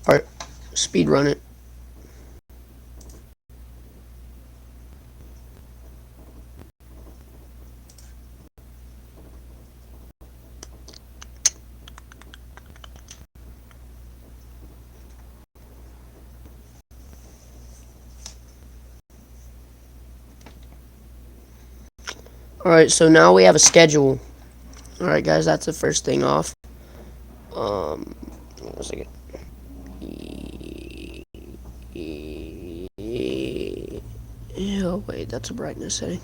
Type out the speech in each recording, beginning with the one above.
Alright, speed run it. Alright, so now we have a schedule. Alright, guys, that's the first thing off. One second. Oh, wait, that's a brightness setting.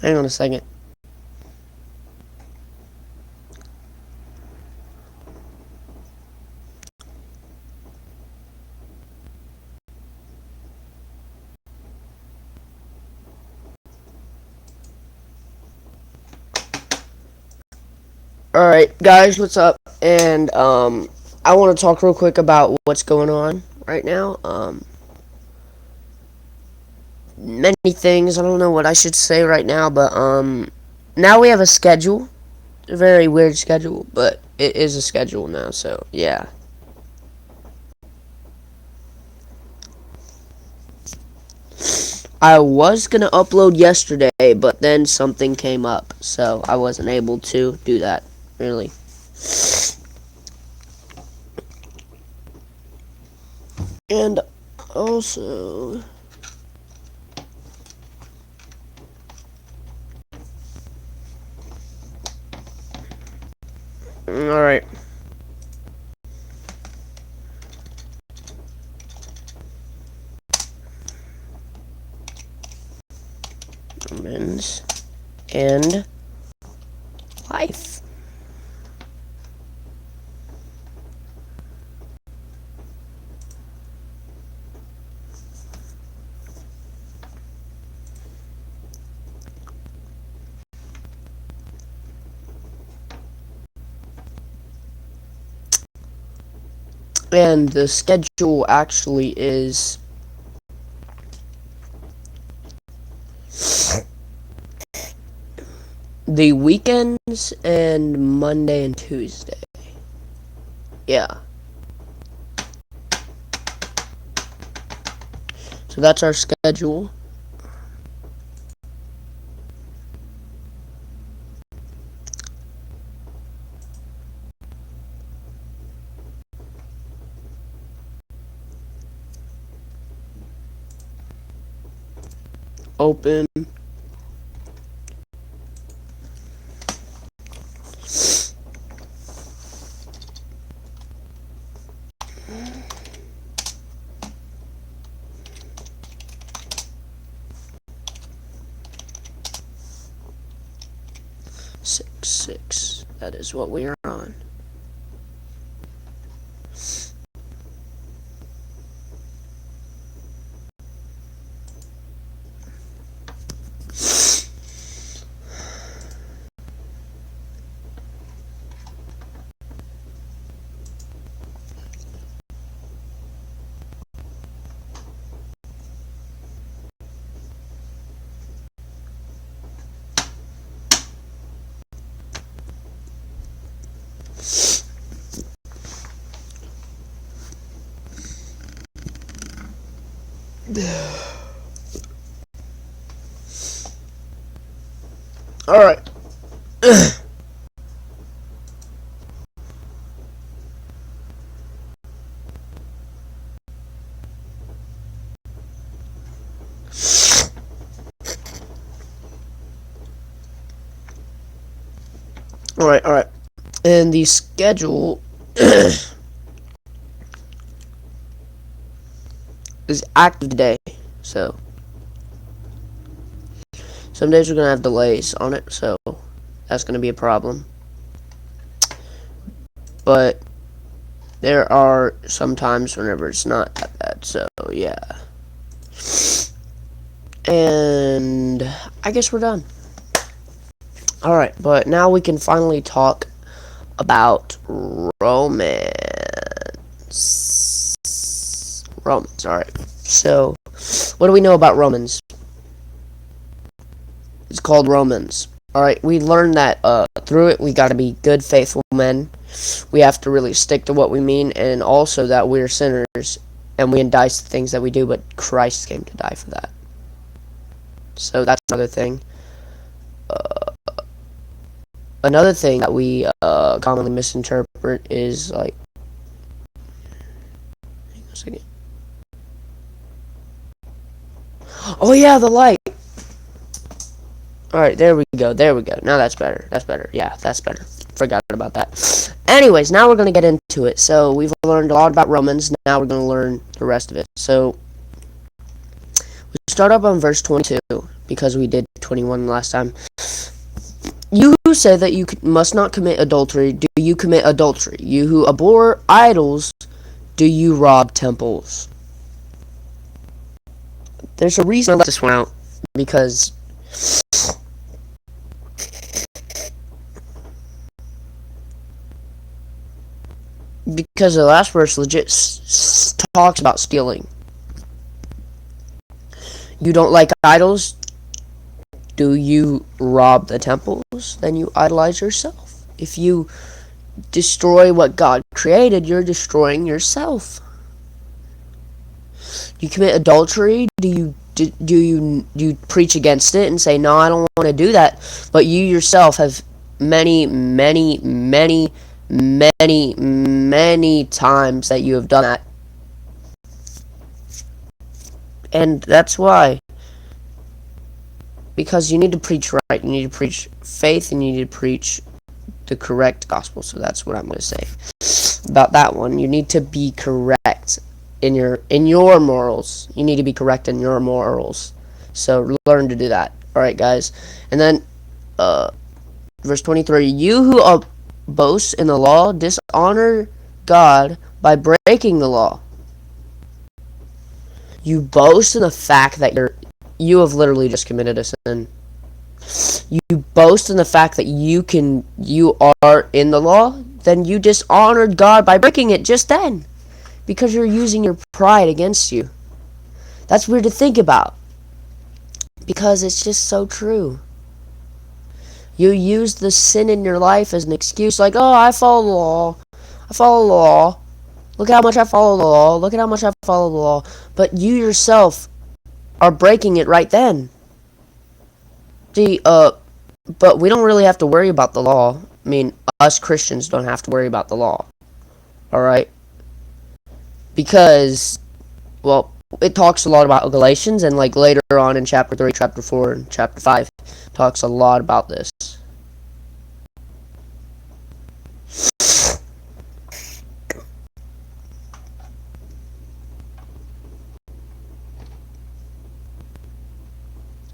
Hang on a second. Alright, guys, what's up? And, I want to talk real quick about what's going on right now. Many things. I don't know what I should say right now, but, now we have a schedule. A very weird schedule, but it is a schedule now, so, yeah. I was gonna upload yesterday, but then something came up, so I wasn't able to do that, really. And also, alright. Men's and life. And the schedule actually is the weekends and Monday and Tuesday. Yeah. So that's our schedule. Open. Six. That is what we are on. Alright. Alright. And the schedule is active today. So some days we're gonna have delays on it, so that's gonna be a problem. But there are some times whenever it's not that bad, so yeah. And I guess we're done. Alright, but now we can finally talk about romance. Romans, alright. So, what do we know about Romans? It's called Romans. Alright, we learned that through it we gotta be good, faithful men. We have to really stick to what we mean, and also that we're sinners, and we indice the things that we do, but Christ came to die for that. So that's another thing. Another thing that we commonly misinterpret is, like... Hang on a second. Oh yeah, the light! Alright, there we go, there we go. Now that's better, that's better. Yeah, that's better. Forgot about that. Anyways, now we're going to get into it. So, we've learned a lot about Romans. Now we're going to learn the rest of it. So, we start up on verse 22, because we did 21 last time. You who say that you must not commit adultery, do you commit adultery? You who abhor idols, do you rob temples? There's a reason I let this one out, because the last verse legit talks about stealing. You don't like idols? Do you rob the temples? Then you idolize yourself. If you destroy what God created, you're destroying yourself. You commit adultery? Do you preach against it and say, no, I don't want to do that? But you yourself have many times that you have done that. And that's why. Because you need to preach right. You need to preach faith, and you need to preach the correct gospel. So that's what I'm going to say about that one. You need to be correct in your morals. You need to be correct in your morals. So learn to do that. Alright, guys. And then, verse 23. You who boast in the law dishonor God by breaking the law. You boast in the fact that you have literally just committed a sin. You boast in the fact that you are in the law, then you dishonored God by breaking it just then. Because you're using your pride against you. That's weird to think about. Because it's just so true. You use the sin in your life as an excuse, like, oh, I follow the law. I follow the law. Look at how much I follow the law. Look at how much I follow the law. But you yourself are breaking it right then. See, but we don't really have to worry about the law. I mean, us Christians don't have to worry about the law. Alright? Because, well, it talks a lot about Galatians, and like later on in chapter 3, chapter 4, and chapter 5, talks a lot about this.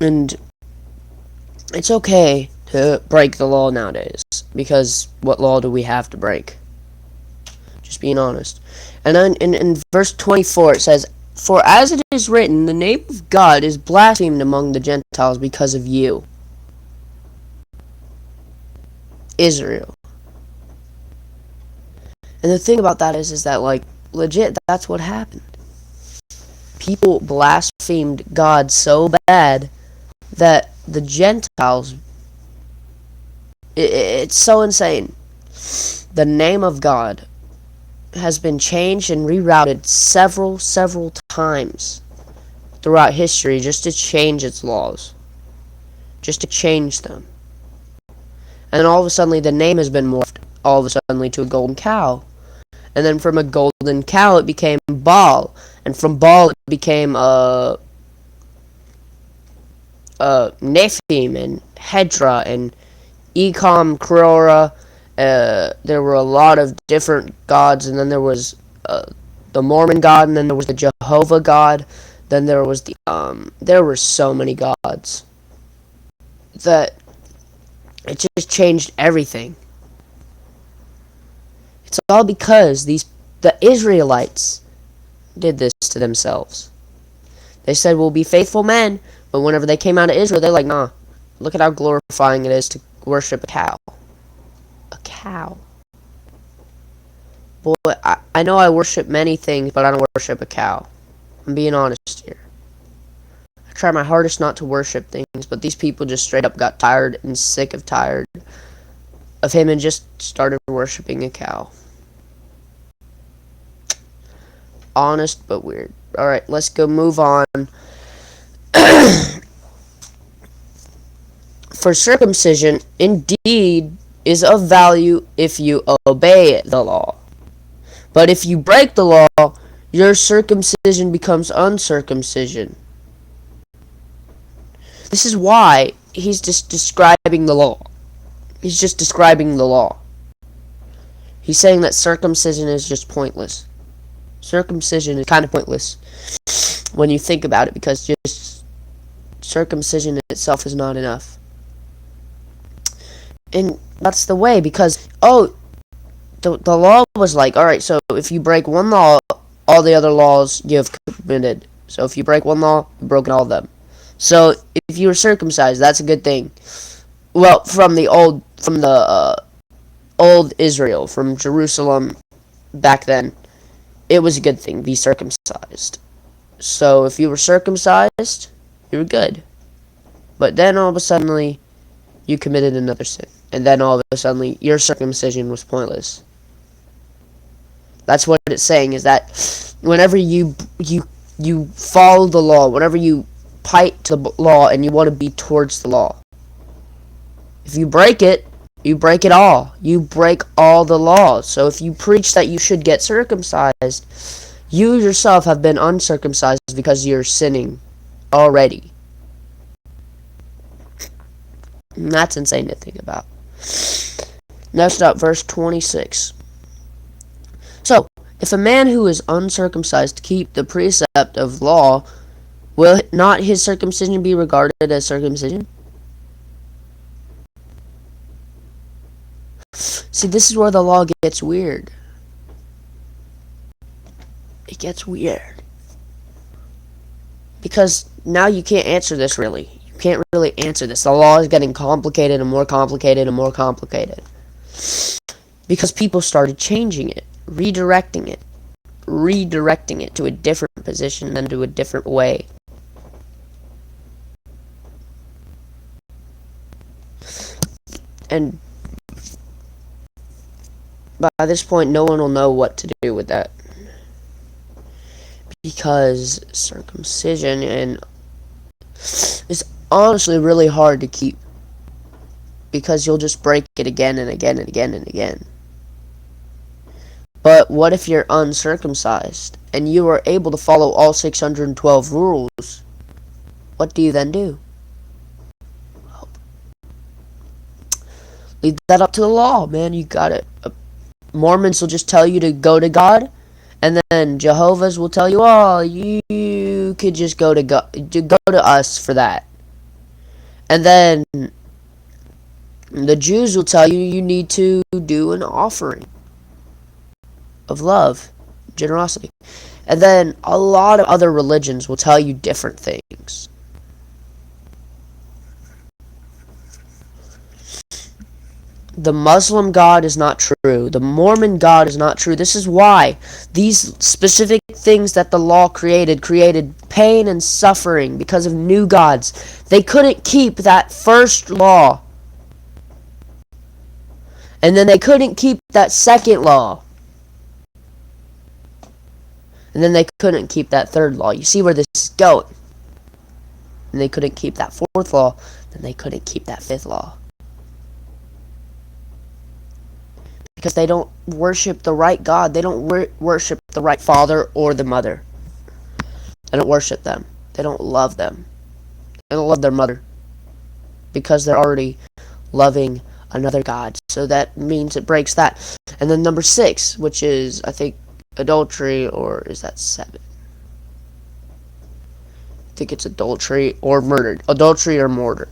And it's okay to break the law nowadays, because what law do we have to break? Just being honest. And then in verse 24 it says, for as it is written, the name of God is blasphemed among the Gentiles because of you, Israel. And the thing about that is that, like, legit, that's what happened. People blasphemed God so bad that the Gentiles, it's so insane. The name of God has been changed and rerouted several times throughout history just to change its laws. Just to change them. And then all of a sudden the name has been morphed all of a sudden to a golden cow. And then from a golden cow it became Baal. And from Baal it became Nephilim and Hedra and Ecom, Crora. There were a lot of different gods, and then there was the Mormon God, and then there was the Jehovah God. Then there was there were so many gods that it just changed everything. It's all because the Israelites did this to themselves. They said, we'll be faithful men, but whenever they came out of Israel, they're like, nah, look at how glorifying it is to worship a cow. A cow. Boy, I know I worship many things, but I don't worship a cow. I'm being honest here. I try my hardest not to worship things, but these people just straight up got tired and sick of tired of him and just started worshiping a cow. Honest, but weird. Alright, let's go move on. For circumcision, indeed, is of value if you obey the law. But if you break the law, your circumcision becomes uncircumcision. This is why he's just describing the law. He's just describing the law. He's saying that circumcision is just pointless. Circumcision is kind of pointless when you think about it, because just circumcision itself is not enough. And that's the way, because, the law was like, alright, so if you break one law, all the other laws you have committed. So if you break one law, you've broken all of them. So if you were circumcised, that's a good thing. Well, from the old Israel, from Jerusalem back then, it was a good thing, be circumcised. So if you were circumcised, you were good. But then all of a sudden, you committed another sin. And then all of a sudden, your circumcision was pointless. That's what it's saying, is that whenever you follow the law, whenever you fight to the law and you want to be towards the law, if you break it, you break it all. You break all the laws. So if you preach that you should get circumcised, you yourself have been uncircumcised because you're sinning already. And that's insane to think about. Next up, verse 26. So, if a man who is uncircumcised keep the precept of law, will not his circumcision be regarded as circumcision? See, this is where the law gets weird. It gets weird. Because now you can't answer this really. You can't really answer this. The law is getting complicated and more complicated and more complicated. Because people started changing it, redirecting it to a different position and to a different way. And by this point, no one will know what to do with that. Because circumcision is honestly really hard to keep. Because you'll just break it again and again and again and again. But what if you're uncircumcised and you are able to follow all 612 rules? What do you then do? Leave that up to the law, man. You got it. Mormons will just tell you to go to God, and then Jehovah's will tell you, oh, you could just go to God, go to us for that. And then the Jews will tell you you need to do an offering of love, generosity. And then a lot of other religions will tell you different things. The Muslim God is not true. The Mormon God is not true. This is why these specific things that the law created pain and suffering because of new gods. They couldn't keep that first law. And then they couldn't keep that second law. And then they couldn't keep that third law. You see where this is going. And they couldn't keep that fourth law. Then they couldn't keep that fifth law. Because they don't worship the right God. They don't worship the right father or the mother. They don't worship them. They don't love them. They don't love their mother. Because they're already loving another God. So that means it breaks that. And then number 6, which is, I think, adultery, or is that 7? I think it's adultery or murder. Adultery or murder.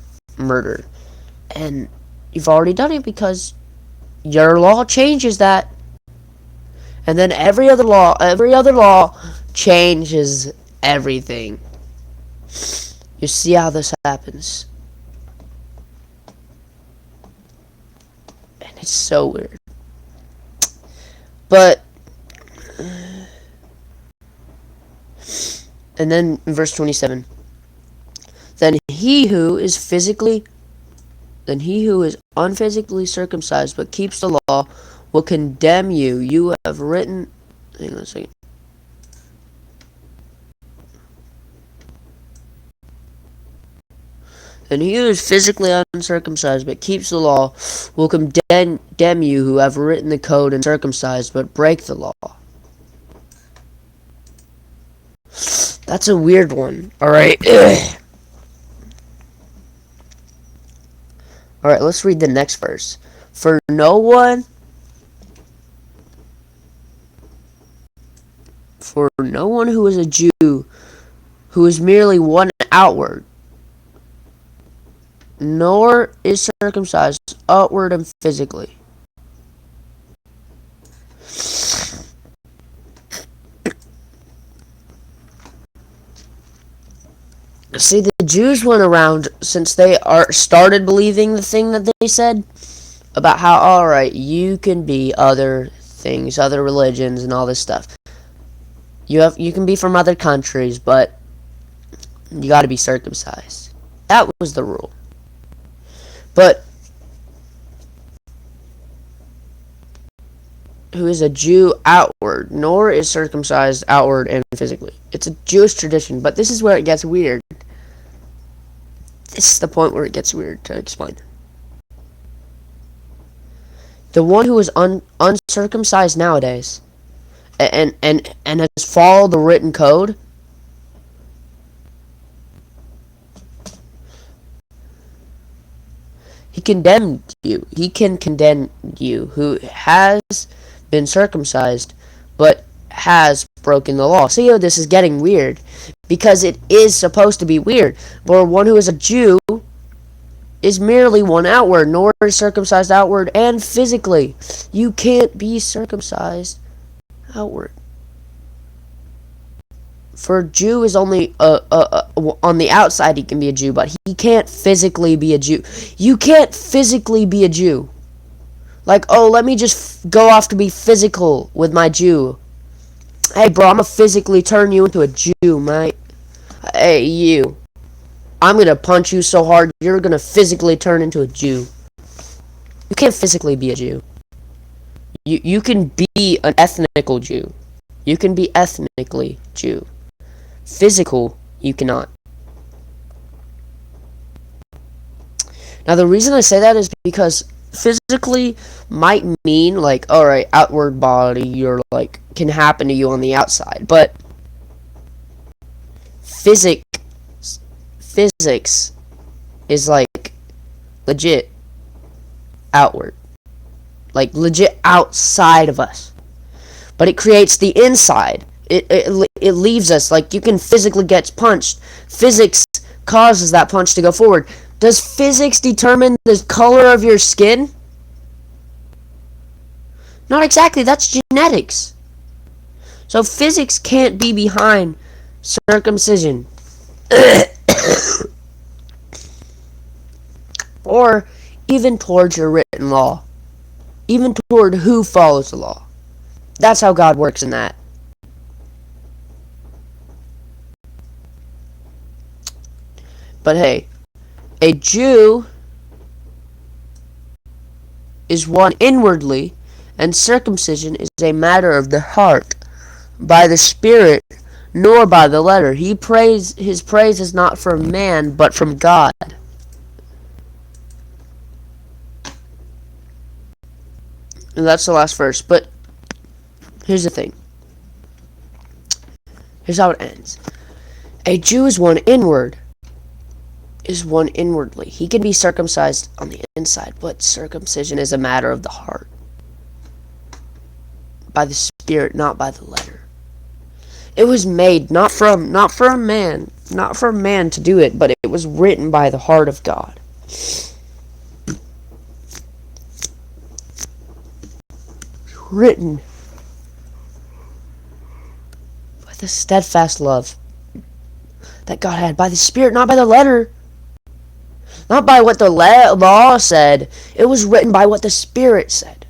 And you've already done it because your law changes that. And then every other law changes everything. You see how this happens. And it's so weird. But and then in verse 27, then he who is unphysically circumcised but keeps the law will condemn you. You have written, hang on a second. And he who is physically uncircumcised but keeps the law will condemn you who have written the code and circumcised but break the law. That's a weird one. Alright. Alright, let's read the next verse. For no one who is a Jew who is merely one outward, nor is circumcised outward and physically. See, the Jews went around, since they started believing the thing that they said about how, alright, you can be other things, other religions and all this stuff. You can be from other countries, but you gotta be circumcised. That was the rule. But who is a Jew outward, nor is circumcised outward and physically. It's a Jewish tradition, but this is where it gets weird. This is the point where it gets weird to explain. The one who is uncircumcised nowadays and has followed the written code, he condemned you. He can condemn you who has been circumcised but has broken the law. See how this is getting weird? Because it is supposed to be weird. But one who is a Jew is merely one outward, nor is circumcised outward and physically. You can't be circumcised outward. For a Jew is only on the outside he can be a Jew, but he can't physically be a Jew. You can't physically be a Jew. Like, oh, let me just go off to be physical with my Jew. Hey, bro, I'm gonna physically turn you into a Jew, mate. Hey, you. I'm gonna punch you so hard, you're gonna physically turn into a Jew. You can't physically be a Jew. You can be an ethnical Jew. You can be ethnically Jew. Physical, you cannot. Now, the reason I say that is because physically might mean, like, alright, outward body, you're like, can happen to you on the outside, but physics is like legit outward, like legit outside of us, but it creates the inside. It leaves us, like, you can physically get punched. Physics causes that punch to go forward. Does physics determine the color of your skin? Not exactly, that's genetics. So physics can't be behind circumcision. Or even towards your written law. Even toward who follows the law. That's how God works in that. But hey, a Jew is one inwardly, and circumcision is a matter of the heart, by the Spirit, nor by the letter. His praise is not from man, but from God. And that's the last verse. But here's the thing. Here's how it ends. A Jew is one inwardly. He can be circumcised on the inside, but circumcision is a matter of the heart, by the Spirit, not by the letter. It was made not for a man to do it, but it was written by the heart of God. Written by the steadfast love that God had, by the Spirit, not by the letter. Not by what the law said. It was written by what the Spirit said.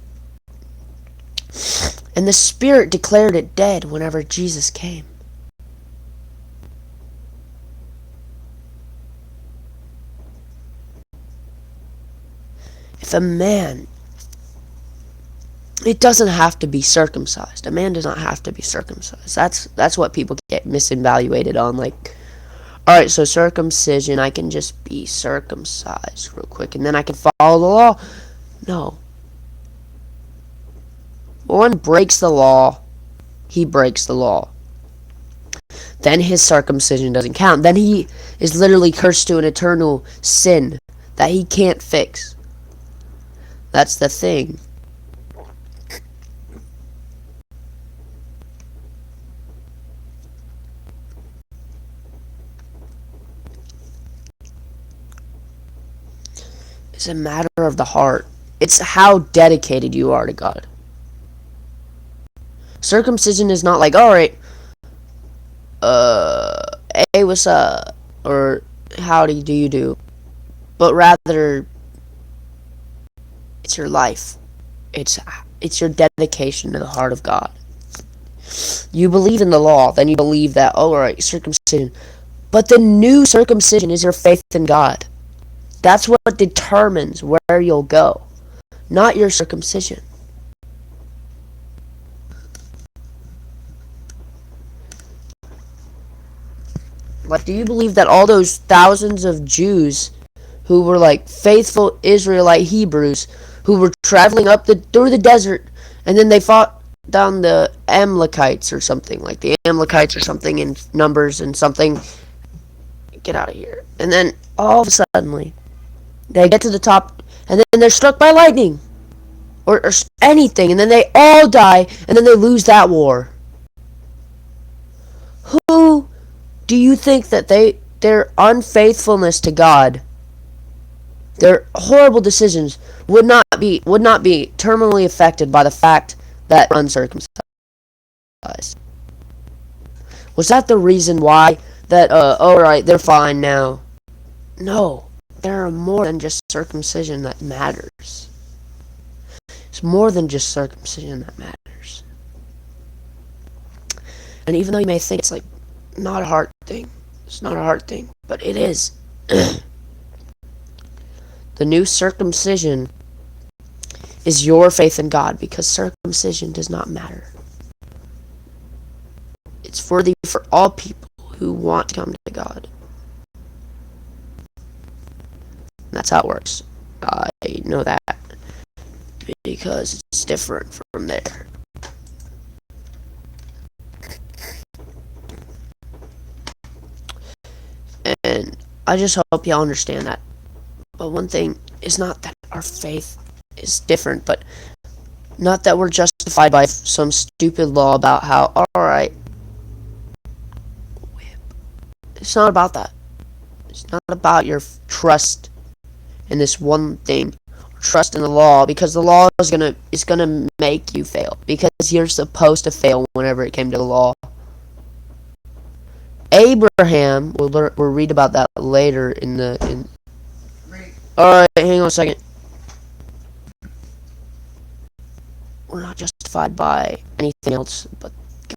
And the Spirit declared it dead whenever Jesus came. If a man, it doesn't have to be circumcised. A man does not have to be circumcised. That's what people get misevaluated on. Like, alright, so circumcision, I can just be circumcised real quick and then I can follow the law. No. One breaks the law, he breaks the law. Then his circumcision doesn't count. Then he is literally cursed to an eternal sin that he can't fix. That's the thing. It's a matter of the heart. It's how dedicated you are to God. Circumcision is not like, alright, hey, what's up? Or, howdy do you do? But rather, it's your life. It's your dedication to the heart of God. You believe in the law, then you believe that, oh, alright, circumcision. But the new circumcision is your faith in God. That's what determines where you'll go, not your circumcision. Like, do you believe that all those thousands of Jews who were like faithful Israelite Hebrews who were traveling up through the desert, and then they fought down the Amalekites or something, like the Amalekites or something in Numbers and something, get out of here, and then all of a sudden they get to the top and then they're struck by lightning or anything, and then they all die, and then they lose that war. Who do you think that their unfaithfulness to God, their horrible decisions would not be terminally affected by the fact that uncircumcised? Was that the reason why that alright, they're fine now? No, there are more than just circumcision that matters. It's more than just circumcision that matters. And even though you may think it's like not a hard thing, it's not a hard thing, but it is. The new circumcision is your faith in God, because circumcision does not matter. It's for all people who want to come to God. And that's how it works. I know that because it's different from there. And I just hope y'all understand that. But one thing is not that our faith is different, but not that we're justified by some stupid law about how, alright, it's not about that. It's not about your trust in this one thing, trust in the law, because the law is gonna make you fail, because you're supposed to fail whenever it came to the law. Abraham, we'll read about that later in. Alright, hang on a second. We're not justified by anything else but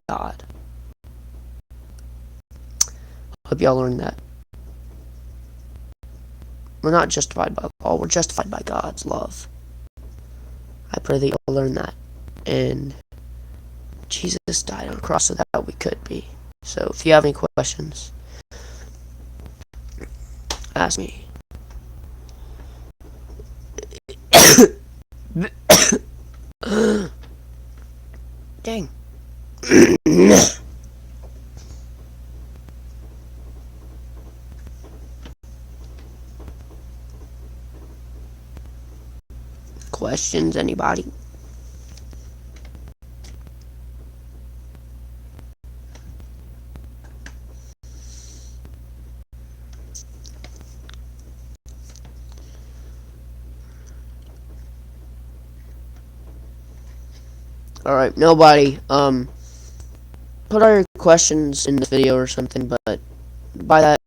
God. Hope y'all learned that. We're not justified by the law, we're justified by God's love. I pray that y'all learn that. And Jesus died on the cross so that we could be. So if you have any questions, ask me. Dang. Questions, anybody? Alright, nobody, put all your questions in the video or something, but by that,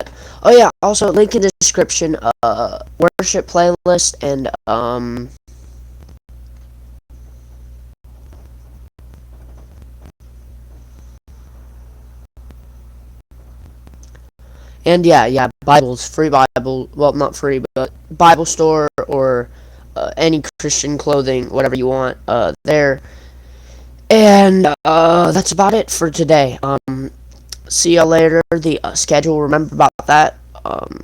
oh yeah, also, link in the description, worship playlist, and yeah, Bibles, free Bible, well, not free, but Bible store, or, any Christian clothing, whatever you want, there, and, that's about it for today, see y'all later. The schedule, remember about that.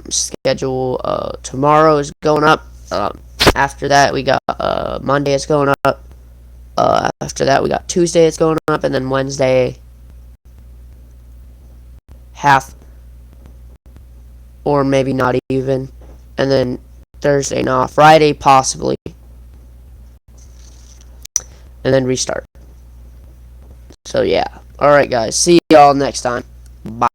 Schedule, tomorrow is going up. After that, we got Monday is going up. After that, we got Tuesday is going up, and then Wednesday half, or maybe not even, and then Thursday not. Friday possibly, and then restart. So yeah. All right, guys. See y'all next time. Bye.